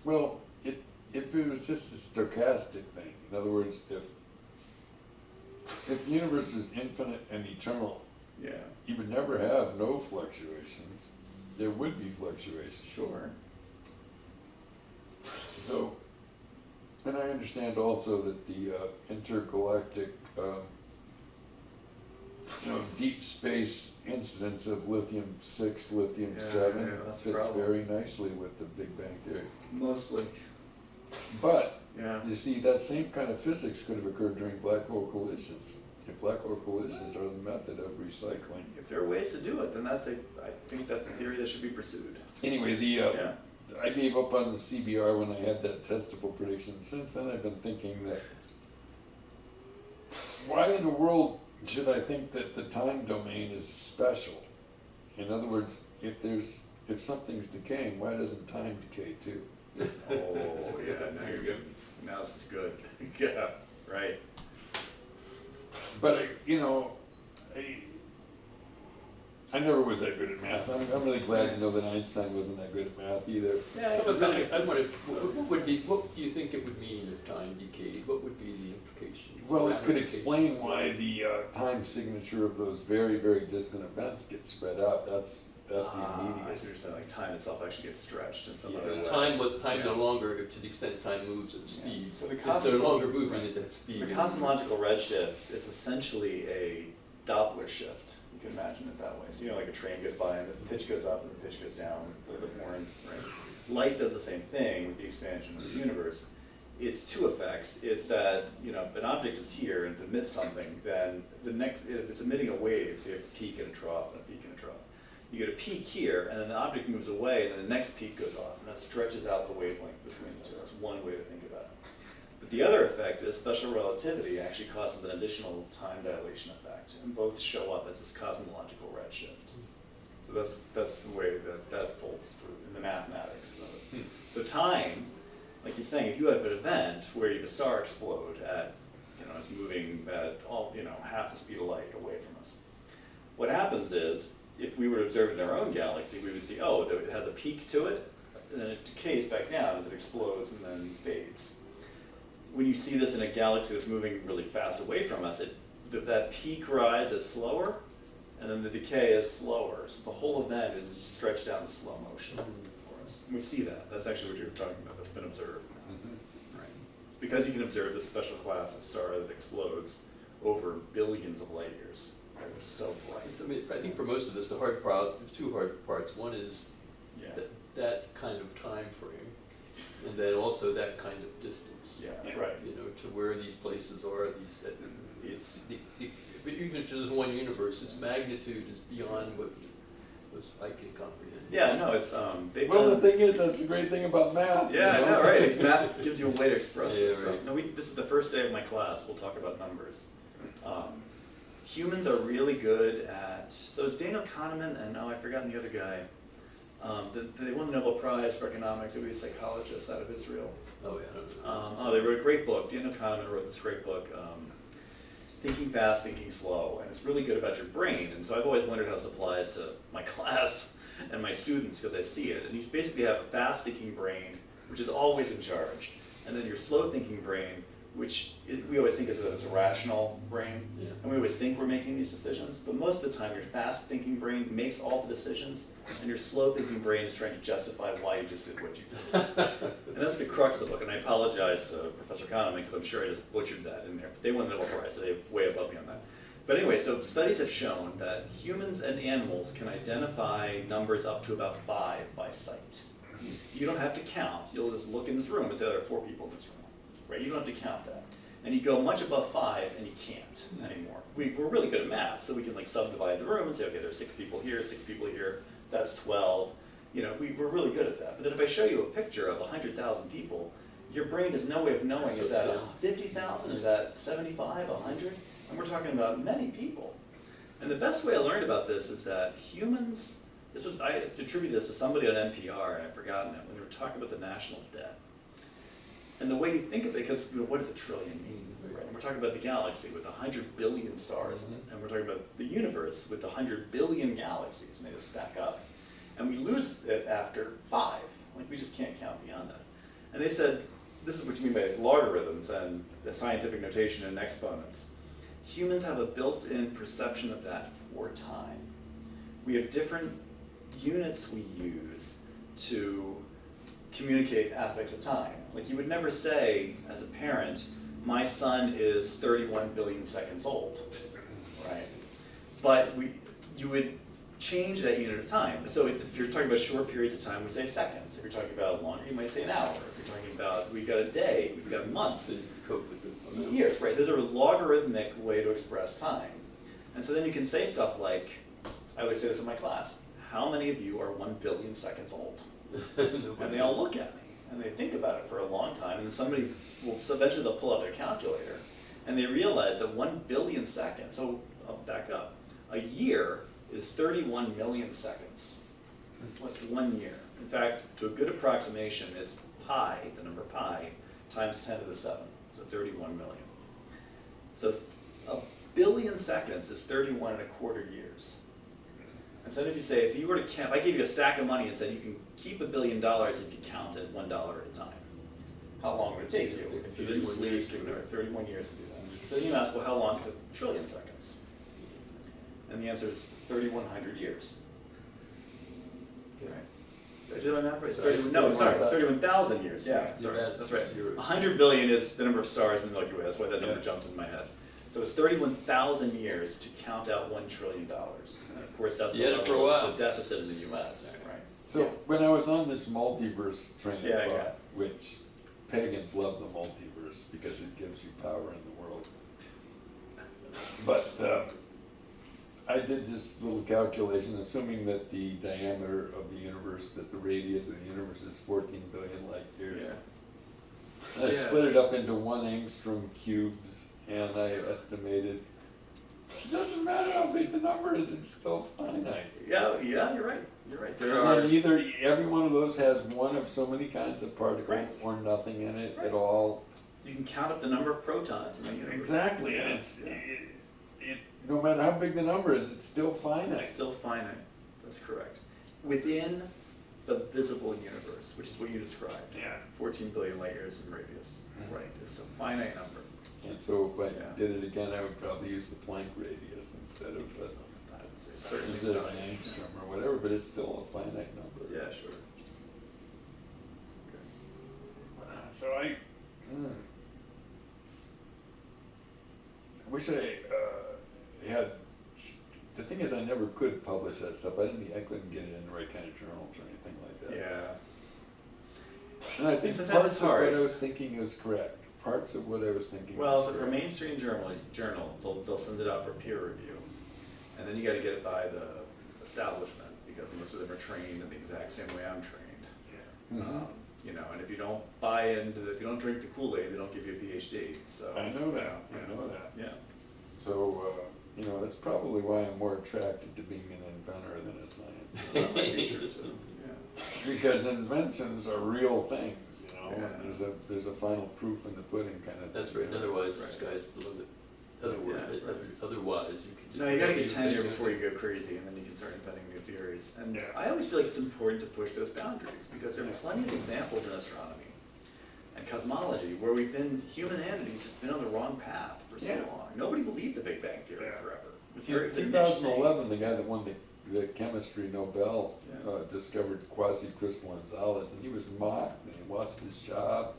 Well, if it was just a stochastic thing, in other words, if the universe is infinite and eternal, Yeah, you would never have no fluctuations. There would be fluctuations. sure. So, and I understand also that the intergalactic, deep space incidence of lithium-6, lithium-7 yeah, that's the fits problem. very nicely with the Big Bang Theory. Mostly. But, Yeah. you see, that same kind of physics could have occurred during black hole collisions. If black hole collisions are the method of recycling. If there are ways to do it, then I think that's a theory that should be pursued. Anyway, Yeah. I gave up on the CBR when I had that testable prediction. Since then, I've been thinking that, why in the world should I think that the time domain is special? In other words, if something's decaying, why doesn't time decay too? Oh, yeah, now you're good. Now this is good. Yeah, right. But I never was that good at math. I'm really glad to know that Einstein wasn't that good at math either. Yeah, But I wonder, what do you think it would mean if time decayed? What would be the implications? Well, it could Ramifications? explain why the time signature of those very, very distant events gets spread out. That's the I see what immediate. you're saying, like time itself actually gets stretched in some Yeah. other way. Time no Yeah. longer, to the extent time moves at speed, So the it's no cosmo- longer moving right. at that speed. The cosmological redshift is essentially a Doppler shift. You can imagine it that way. So like a train goes by and the pitch goes up and the pitch goes down, the horn, right? Light does the same thing with the expansion of the universe. It's two effects. It's that, if an object is here and emits something, then if it's emitting a wave, so you have a peak and a trough and a peak and a trough. You get a peak here, and then the object moves away, and then the next peak goes off, and that stretches out the wavelength between the two. That's one way to think about it. But the other effect is special relativity actually causes an additional time dilation effect, and both show up as this cosmological redshift. So that's the way that folds through in the mathematics of it. So time, like you're saying, if you have an event where you have a star explode at, it's moving at half the speed of light away from us, what happens is, if we were to observe in our own galaxy, we would see, it has a peak to it, and then it decays back down as it explodes and then fades. When you see this in a galaxy that's moving really fast away from us, that peak rise is slower, and then the decay is slower. So the whole event is stretched out in slow motion for us. And we see that. That's actually what you're talking about. That's been observed. Right. Because you can observe this special class of star that explodes over billions of light years. It's so bright. I think for most of this, there's two hard parts. One is Yeah. that kind of time frame, and then also that kind of distance. Yeah, right. To where these places are. But even if there's one universe, its magnitude is beyond what I can comprehend. Yeah, no, it's they've Well, done. the thing is, that's the great thing about math. Yeah, I know, right? Math gives you a way to express Yeah, this stuff. right. No, this is the first day of my class. We'll talk about numbers. Humans are really good at. So it's Daniel Kahneman and I've forgotten the other guy. They won the Nobel Prize for economics. They were these psychologists out of Israel. Oh yeah. I don't know. They wrote a great book. Daniel Kahneman wrote this great book, Thinking Fast, Thinking Slow, and it's really good about your brain. And so I've always wondered how this applies to my class and my students because I see it. And you basically have a fast-thinking brain, which is always in charge, and then your slow-thinking brain, which we always think of as a rational brain, Yeah. and we always think we're making these decisions, but most of the time your fast-thinking brain makes all the decisions, and your slow-thinking brain is trying to justify why you just did what you did. And that's the crux of the book, and I apologize to Professor Kahneman, because I'm sure I just butchered that in there, but they won the Nobel Prize, so they're way above me on that. But anyway, so studies have shown that humans and animals can identify numbers up to about 5 by sight. You don't have to count, you'll just look in this room and say there are 4 people in this room. Right, you don't have to count that. And you go much above 5 and you can't anymore. We're really good at math, so we can subdivide the room and say, okay, there's 6 people here, 6 people here, that's 12. We're really good at that. But then if I show you a picture of 100,000 people, your brain has no way of knowing, is that 50,000, is that 75, 100? And we're talking about many people. And the best way I learned about this is that humans, I attribute this to somebody on NPR, and I've forgotten it, when they were talking about the national debt. And the way you think of it, because what does a trillion mean? Right? And we're talking about the galaxy with 100 billion stars in it, and we're talking about the universe with 100 billion galaxies, and they just stack up. And we lose it after 5. We just can't count beyond that. And they said, this is what you mean by logarithms and the scientific notation and exponents. Humans have a built-in perception of that for time. We have different units we use to communicate aspects of time. Like you would never say, as a parent, my son is 31 billion seconds old, right? But you would change that unit of time. So if you're talking about short periods of time, we say seconds. If you're talking about longer, you might say an hour. If you're talking about, we've got a day, we've got months, years, right? Those are a logarithmic way to express time. And so then you can say stuff like, I always say this in my class, how many of you are 1 billion seconds old? And they all look at me, and they think about it for a long time, and then somebody will, so eventually they'll pull out their calculator, and they realize that 1 billion seconds, so I'll back up, a year is 31 million seconds. What's 1 year? In fact, to a good approximation is pi, the number pi, times 10 to the 7, so 31 million. So a billion seconds is 31 and a quarter years. And so if you say, if you were to count, if I gave you a stack of money and said you can keep $1 billion if you count it $1 at a time, how long would it take you if you didn't sleep to ignore it? 31 years to do that. So then you ask, well, how long is a trillion seconds? And the answer is 3,100 years. Okay, right? Did I do that math right? No, sorry, 31,000 years, yeah, sorry, that's right. 100 billion is the number of stars in the Milky Way, that's why that number jumped into my head. So it's 31,000 years to count out $1 trillion. And of course, that's the level of the deficit in the US, right? So when I was on this multiverse train of thought, which pagans love the multiverse because it gives you power in the world. But I did this little calculation, assuming that the diameter of the universe, that the radius of the universe is 14 billion light years. I split it up into 1 angstrom cubes, and I estimated, it doesn't matter how big the number is, it's still finite. Yeah, you're right. You're right. And either every one of those has one of so many kinds of particles or nothing in it at all. You can count up the number of protons in the universe. Exactly, and no matter how big the number is, it's still finite. It's still finite. That's correct. Within the visible universe, which is what you described. 14 billion light years in radius. Right. It's a finite number. And so if I did it again, I would probably use the Planck radius instead of an angstrom or whatever, but it's still a finite number. Yeah, sure. Okay. So I wish I had. The thing is, I never could publish that stuff. I couldn't get it in the right kind of journals or anything like that. Yeah. And I think parts of what I was thinking was correct. Parts of what I was thinking. Well, so for a mainstream journal, they'll send it out for peer review, and then you got to get it by the establishment because most of them are trained in the exact same way I'm trained. You know, and if you don't buy into, if you don't drink the Kool-Aid, they don't give you a PhD. So I know that. I know that. Yeah. So you know, that's probably why I'm more attracted to being an inventor than a scientist. That might be true too. Yeah. Because inventions are real things, you know. Yeah. There's a final proof in the pudding kind of thing. That's right, otherwise the sky's the limit. Otherwise, you can. No, you gotta get tenure before you go crazy, and then you can start inventing new theories. And I always feel like it's important to push those boundaries, because there are plenty of examples in astronomy and cosmology where humanity's just been on the wrong path for so long. Nobody believed the Big Bang Theory forever. In 2011, the guy that won the chemistry Nobel discovered quasi-crystalline solids, and he was mocked, and he lost his job.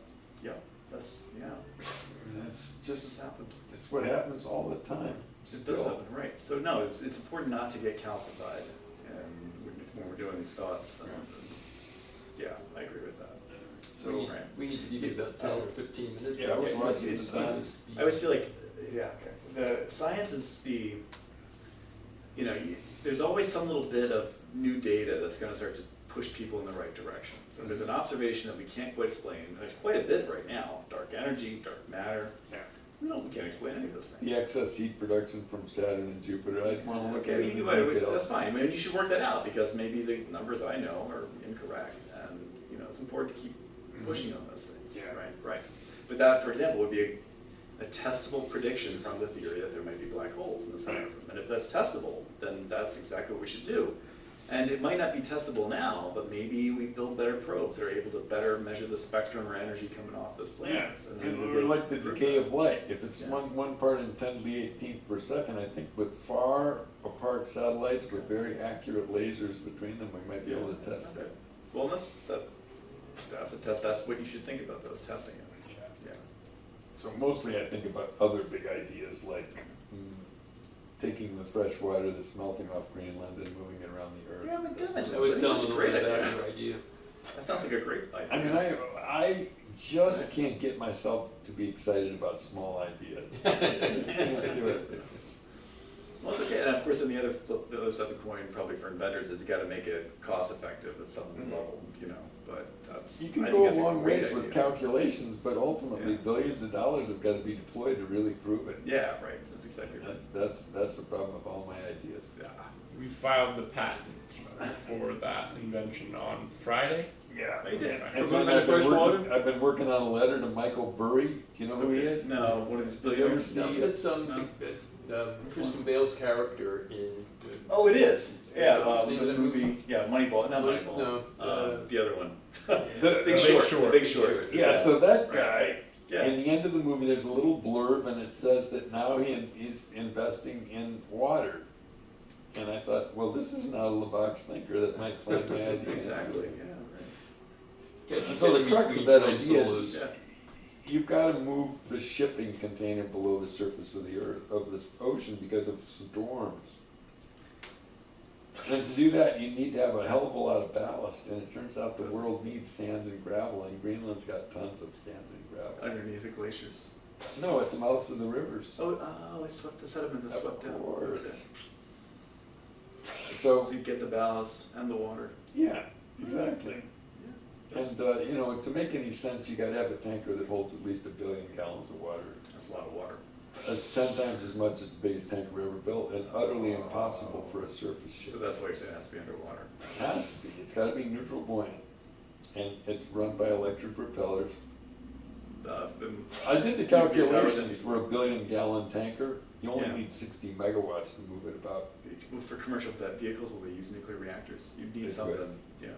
That's just happened. It's what happens all the time. It does happen, right. So no, it's important not to get calcified when we're doing these thoughts. I agree with that. So we need to give you about 10 or 15 minutes. Yeah, I was watching the time. I always feel like, the science is there's always some little bit of new data that's going to start to push people in the right direction. So there's an observation that we can't quite explain. There's quite a bit right now. Dark energy, dark matter. We can't explain any of those things. The excess heat production from Saturn and Jupiter, I'd want to look at it in detail. That's fine. I mean, you should work that out, because maybe the numbers I know are incorrect, and it's important to keep pushing on those things. Right. But that, for example, would be a testable prediction from the theory that there might be black holes in the center of them. And if that's testable, then that's exactly what we should do. And it might not be testable now, but maybe we build better probes that are able to better measure the spectrum or energy coming off those planets. And then we'll Or get like the proof decay of of light, if it's Yeah. one part in 10 to the 18th per second, I think with far apart satellites with very accurate lasers between them, we might be able to test that. Well, that's a test, that's what you should think about, those testing it. Yeah. So mostly I think about other big ideas like taking the fresh water that's melting off Greenland and moving it around the Earth. Yeah, but damn it, I was that's telling a them great about idea. your idea. That sounds like a great idea. I mean, I just can't get myself to be excited about small ideas. I just can't do it. Well, it's okay, and of course, on the other side of the coin, probably for inventors, is you gotta make it cost effective at some level, you know, but that's, You I can think go a that's long great ways with idea. calculations, but ultimately Yeah. billions of dollars have got to be deployed to really prove it. Yeah, right, that's exactly right. That's the problem with all my ideas. Yeah. We filed the patent for that invention on Friday. Yeah. Oh, you did? And For then moving I've been fresh water? working, I've been working on a letter to Michael Burry. Do you know who he is? No, one of these Have you ever billionaires. seen- No, that's No. that's Kristen Bale's character in. Oh, it is, yeah, What's the name the of that movie, yeah, Moneyball, not Moneyball. No, The other one. The Big Short, The Big Short. Yeah, so that guy, Yeah. in the end of the movie, there's a little blurb and it says that now he's investing in water. And I thought, well, this is an out-of-the-box thinker that might find my idea Exactly, interesting. yeah, Get So the them crux between of that drum idea is- solos. yeah. You've gotta move the shipping container below the surface of the earth, of this ocean because of storms. And to do that, you need to have a hell of a lot of ballast, and it turns out the world needs sand and gravel, and Greenland's got tons of sand and gravel. Underneath the glaciers. No, at the mouths of the rivers. Oh, I swept the sediment that swept down. Of course. So So, you get the ballast and the water. yeah, exactly. And, you know, to make any sense, you gotta have a tanker that holds at least 1 billion gallons of water. That's a lot of water. That's 10 times as much as the biggest tanker ever built, and utterly impossible for a surface ship. So that's why you're saying it has to be underwater. It has to be, it's gotta be neutral buoyant, and it's run by electric propellers. I did the calculations for a 1 billion gallon tanker, you only Yeah. need 60 megawatts to move it about. For commercial vehicles, will they use nuclear reactors? You need They something, could. yeah.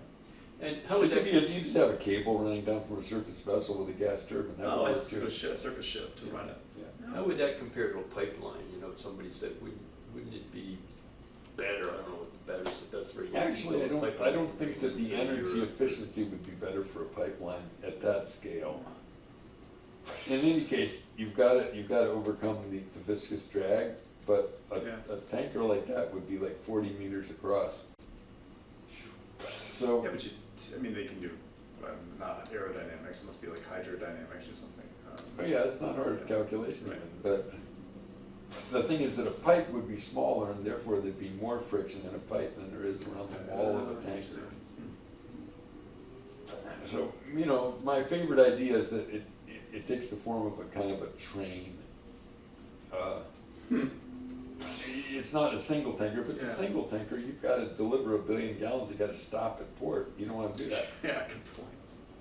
And how It would could that? be, you just have a cable running down from a surface vessel with a gas turbine, that Oh, would it's work too. a surface ship to run it. Yeah. How would that compare to a pipeline? You know, somebody said, wouldn't it be better? I don't know what the better is the best way. Actually, I Pipeline don't think that the Greenland's energy Europe. efficiency would be better for a pipeline at that scale. In any case, you've gotta overcome the viscous drag, but a tanker like that would be like 40 meters across. So, Yeah, but they can do, not aerodynamics, it must be like hydrodynamics or something. oh yeah, it's not hard to calculation even, but the thing is that a pipe would be smaller and therefore there'd be more friction in a pipe than there is around the wall of a tanker. So, you know, my favorite idea is that it takes the form of a kind of a train. It's not a single tanker. If it's a Yeah. single tanker, you've gotta deliver 1 billion gallons, you gotta stop at port. You don't wanna do that. Yeah, good point.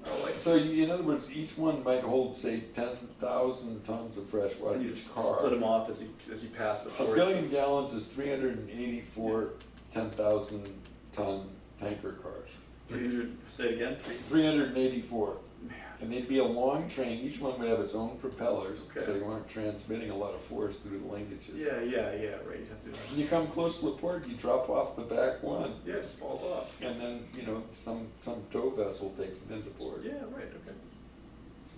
Oh, like, So in other words, each one might hold, say, 10,000 tons of fresh water, you each split car. them off as you pass the 1 port. billion gallons is 384 10,000 ton tanker cars. 300, say it again, 384. Man. And they'd be a long train, each one would have its own propellers, so Okay. you weren't transmitting a lot of force through the linkages. Yeah, right, you have to, When you come close to the port, you drop off the back one, yeah, it just falls off. and then, you know, some tow vessel takes it into port. Yeah, right,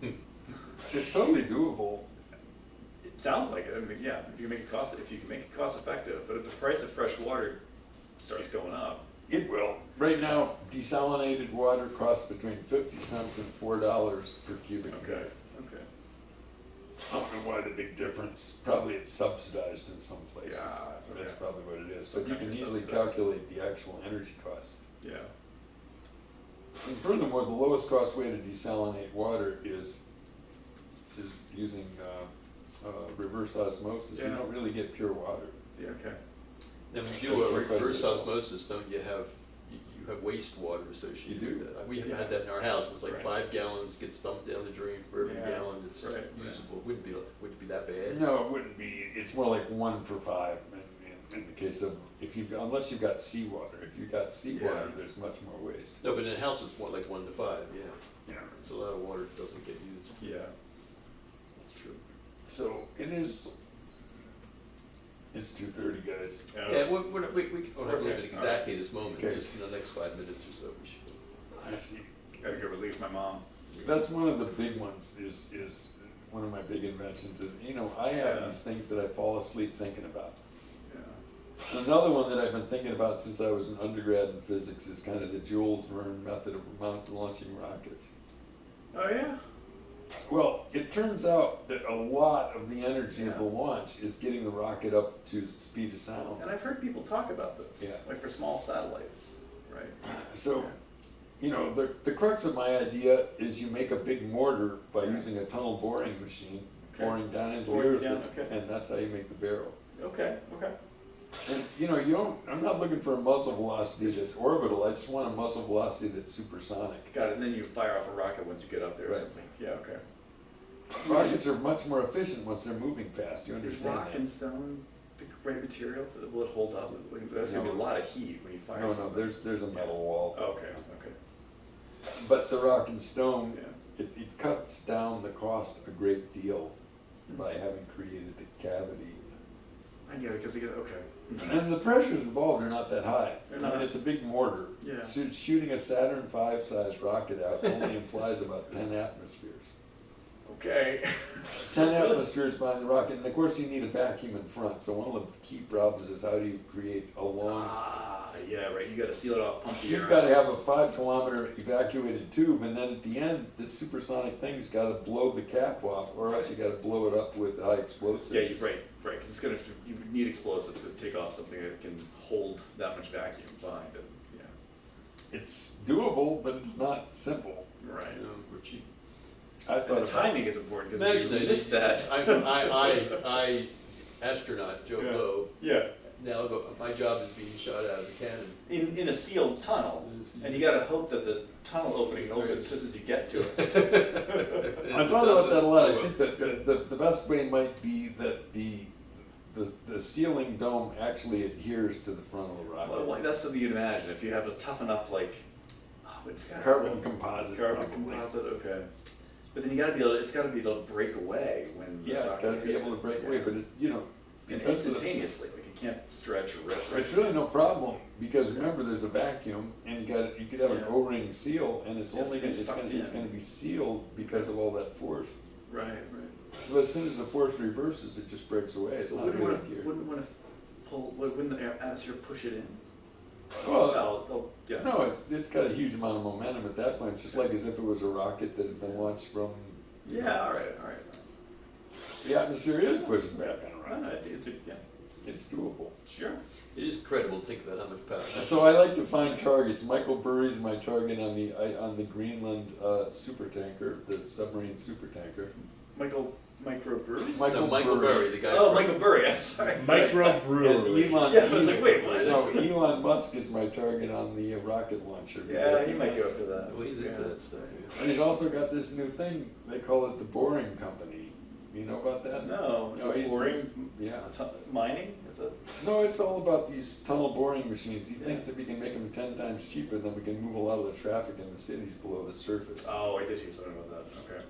okay. It's totally doable. It sounds like it, I mean, yeah, if you can make it cost effective, but if the price of fresh water starts going up. It will. Right now, desalinated water costs between 50 cents and $4 per cubic foot. Okay. I don't know why the big difference, probably it's subsidized in some places. Yeah, That's okay. probably what it is, Some but you can countries easily subsidize. calculate the actual energy costs. Yeah. And furthermore, the lowest cost way to desalinate water is using reverse osmosis. You Yeah. don't really get pure water. Yeah, okay. Then we That's do a what reverse I do. osmosis, don't you have, you have wastewater associated You do. with that? We have Yeah. had that in our house, it's like Right. 5 gallons gets dumped down the drain for every Yeah. gallon that's Right. usable. Wouldn't it be that bad? No, it wouldn't be. It's more like 1 for 5, and in the case of, unless you've got seawater. If you've got seawater, Yeah. there's much more waste. No, but in a house it's more like 1 to 5, yeah. Yeah. It's a lot of water that doesn't get used. Yeah. That's true. So it's 2:30, guys. Yeah, we don't have to leave Okay. it exactly this moment, Okay. just in the next 5 minutes or so we should. I see. Gotta go relieve my mom. That's one of the big ones, is one of my big inventions. I have Yeah. these things that I fall asleep thinking about. Yeah. Another one that I've been thinking about since I was an undergrad in physics is kind of the Jules Verne method of launching rockets. Oh yeah? Well, it turns out that a lot of the energy of the Yeah. launch is getting the rocket up to the speed of sound. And I've heard people talk about this. Yeah. Like for small satellites, right? So, the crux of my idea is you make a big mortar by Yeah. using a tunnel boring machine, Okay. boring down into Boring the earth, down, okay. and that's how you make the barrel. Okay, okay. And I'm not looking for a muzzle velocity that's orbital, I just want a muzzle velocity that's supersonic. Got it, and then you fire off a rocket once you get up there or Right. something. Yeah, okay. Rockets are much more efficient once they're moving fast, you Is understand rock that? and stone the right material for will it hold up? There's gonna be a lot of heat when you fire No, something. there's a metal wall. Okay, okay. But the rock and stone, Yeah. it cuts down the cost a great deal by having created the cavity. I get it, because okay. And the pressures involved are not that high. They're I mean, not. it's a big mortar. Yeah. Shooting a Saturn V size rocket out only implies about 10 atmospheres. Okay. 10 atmospheres behind the rocket, and of course you need a vacuum in front, so one of the key problems is how do you create a long... Yeah, right, you gotta seal it off, pump the air You've out. got to have a 5-kilometer evacuated tube, and then at the end, this supersonic thing's got to blow the cap off, or else you got to blow it up with high explosives. Yeah, right, because it's gonna, you need explosives to take off something that can hold that much vacuum behind it, yeah. It's doable, but it's not simple. Right. We're cheap. I And thought the about timing is important, because Imagine if you that, miss that. I, astronaut Joe Yeah. Blow, Yeah, now my job is being shot out of a cannon. in a sealed tunnel, and you gotta hope that the tunnel opening opens just as you get to it. I thought about that a lot. I think that the best way might be that the ceiling dome actually adheres to the front of the rocket. Well, that's something you'd imagine, if you have a tough enough, like, it's got Carbon composite. Carbon probably. composite, okay. But then you gotta be able, it's gotta be able to break away when the Yeah, it's got to rocket be hits able to it. break Yeah. away, but And because of the, instantaneously, like it can't stretch or rip. it's really no problem because remember there's a vacuum and you could have an Yeah. O-ring seal and it's Yes, only it's gonna, sucked it's in. gonna be sealed because of all that force. Right, right. But as soon as the force reverses, it just breaks away. It's not Wouldn't really wanna, here. wouldn't wanna pull, wouldn't the atmosphere push it in? Well, Yeah. no, it's got a huge amount of momentum at that point. It's just like as if it was a rocket that had been launched from. Yeah, alright. The atmosphere is pushing back on a rocket. Yeah, It's doable. sure. It is incredible to think about how much power. So I like to find targets. Michael Burry's my target on the Greenland supertanker, the submarine supertanker. Micro brewery? No, Michael Burry, the guy. Oh, from- Michael Burry, I'm sorry. Microbrewery. And Elon, Yeah, I was like, wait, what? No, Elon Musk is my target on the rocket launcher. Yeah, because he might go has- for that. Well, he's into Yeah. that stuff, yeah. And he's also got this new thing. They call it the Boring Company. You know about that? No, No, he's boring, yeah. mining, is it? No, it's all about these tunnel boring machines. He thinks that we can make them 10 times cheaper, then we can move a lot of the traffic in the cities below the surface. Oh, I did hear something about that, okay.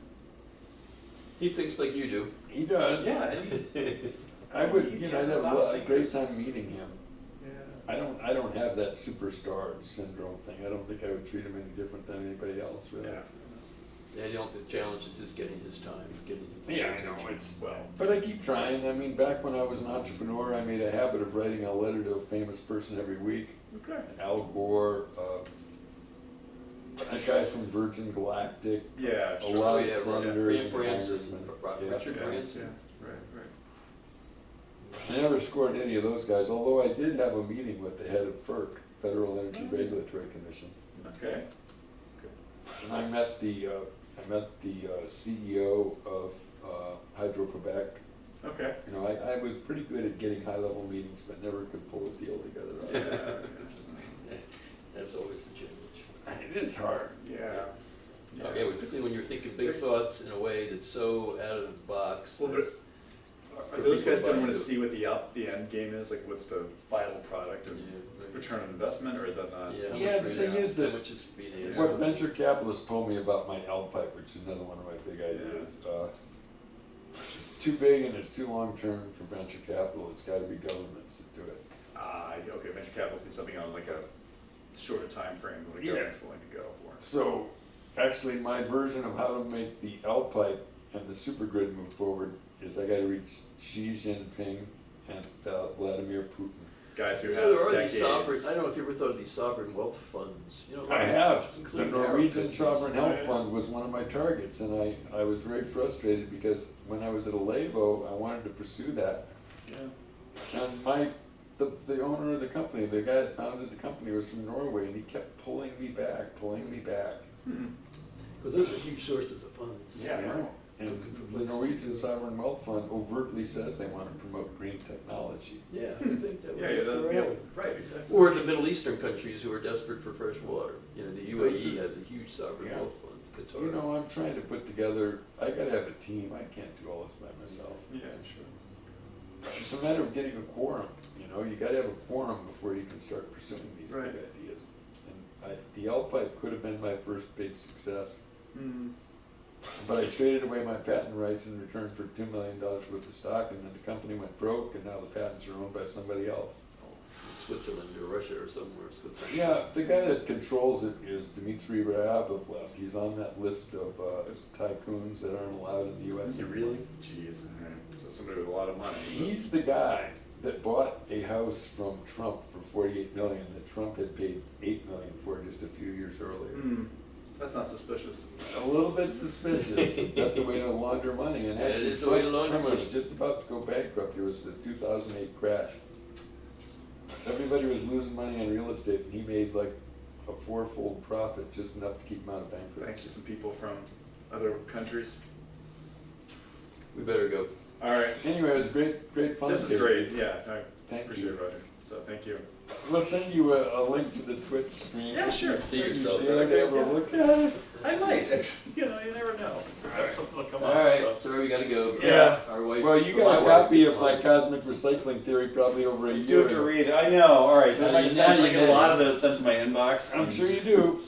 He thinks like you do. He does. Yeah, I would, I'd have a great Yeah. time meeting him. I don't have that superstar syndrome thing. I don't think I would treat him any different than anybody else, really. Yeah. Yeah, the challenge is just getting his time, getting him. Yeah, I know, it's, Well, but I keep trying. I mean, back when I was an entrepreneur, I made a habit of writing a letter to a famous person every week. okay. Al Gore, that guy from Virgin Galactic, Yeah, a sure. lot Oh, of yeah, senators and Branson, congressmen. Yeah. Richard Yeah, Branson. yeah, right. I never scored any of those guys, although I did have a meeting with the head of FERC, Federal Energy Regulatory Commission. Okay. And I met the CEO of Hydro-Quebec. Okay. I was pretty good at getting high-level meetings, but never could pull a deal together. Yeah. That's always the challenge. It is hard. Yeah. Okay, particularly when you're thinking big thoughts in a way that's so out of the box. Well, that Are those people guys don't buy want to into see what the end game is? Like, what's the final product of return on investment, or is that not? Yeah, Yeah, the thing is that how much is being asked what for. venture capitalists told me about my L pipe, which is another one of my big ideas, it's too big and it's too long term for venture capital. It's got to be governments that do it. Okay, venture capitalists need something on like a shorter time frame than the Yeah. government's willing to go for. So, actually, my version of how to make the L pipe and the supergrid move forward is I got to reach Xi Jinping and Vladimir Putin. Guys who You have know, there are decades. these sovereign, I don't know if you ever thought of these sovereign wealth funds, you know. I have. The including Norwegian Arab Sovereign countries. Health Fund was one of my targets, and I was very frustrated because when I was at Alevo, I wanted to pursue that. Yeah. And the owner of the company, the guy that founded the company, was from Norway, and he kept pulling me back. Because those are huge sources of funds. Yeah, You know? And the Norwegian Sovereign Wealth Fund overtly says they want to promote green technology. Yeah, I think that was. Yeah, right, exactly. Or the Middle Eastern countries who are desperate for fresh water. You know, the UAE has a huge sovereign Yeah. wealth fund. Qatar. You know, I'm trying to put together, I gotta have a team, I can't do all this by myself. Yeah, sure. It's a matter of getting a quorum, you know, you gotta have a quorum before you can start pursuing these Right. big ideas. And the L pipe could have been my first big success, but I traded away my patent rights in return for $2 million worth of stock, and then the company went broke, and now the patents are owned by somebody else. Switzerland or Russia or somewhere. Switzerland. Yeah, the guy that controls it is Dmitry Ryabovlev. He's on that list of tycoons that aren't allowed in the U.S. Is he really? Jeez. Alright. So somebody with a lot of money. He's the guy that bought a house from Trump for $48 million that Trump had paid $8 million for just a few years earlier. That's not suspicious. A little bit suspicious. That's a way to launder money. And Yeah, it actually, is a way to launder Trump was money. just about to go bankrupt. It was the 2008 crash. Everybody was losing money on real estate, and he made like a fourfold profit, just enough to keep him out of Thanks to bankruptcy. some people from other countries. We better go. Alright. Anyway, it was great fun. This is Casey. great, yeah, I Thank appreciate you. it, Roger. So, thank you. We'll send you a link to the Twitch stream. Yeah, sure. See yourself. You like to have a look at it? I might, actually, you know, you never know. Something will come up. Alright, sorry we gotta go. Yeah. Our wife. Well, you my got a wife copy is of my fine. cosmic recycling theory probably over a I year do have to ago. read it. I know, alright. Now My you- friends, now I you get a know. lot of those sent to my inbox. I'm sure you do.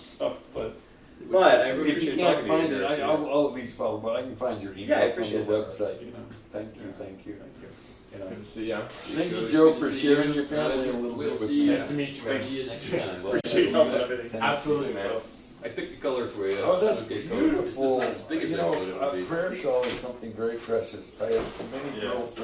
But I If appreciate you can't talking to you. find it, Derek. I'll at least follow, but I can find your email Yeah, I from the appreciate that. website. You know. Thank you. Thank you. Good to see ya. Thank you, Good Joe, to for see you. sharing your family a little We'll bit with see me. you. Nice to meet you, man. See you next time. Well, Appreciate your help and yeah. everything. Absolutely, man. I picked the color for you. Oh, that's Okay, color. beautiful. It's not as big as You I know, thought it would a be. prayer shawl is something very precious. I have many Yeah. girlfriends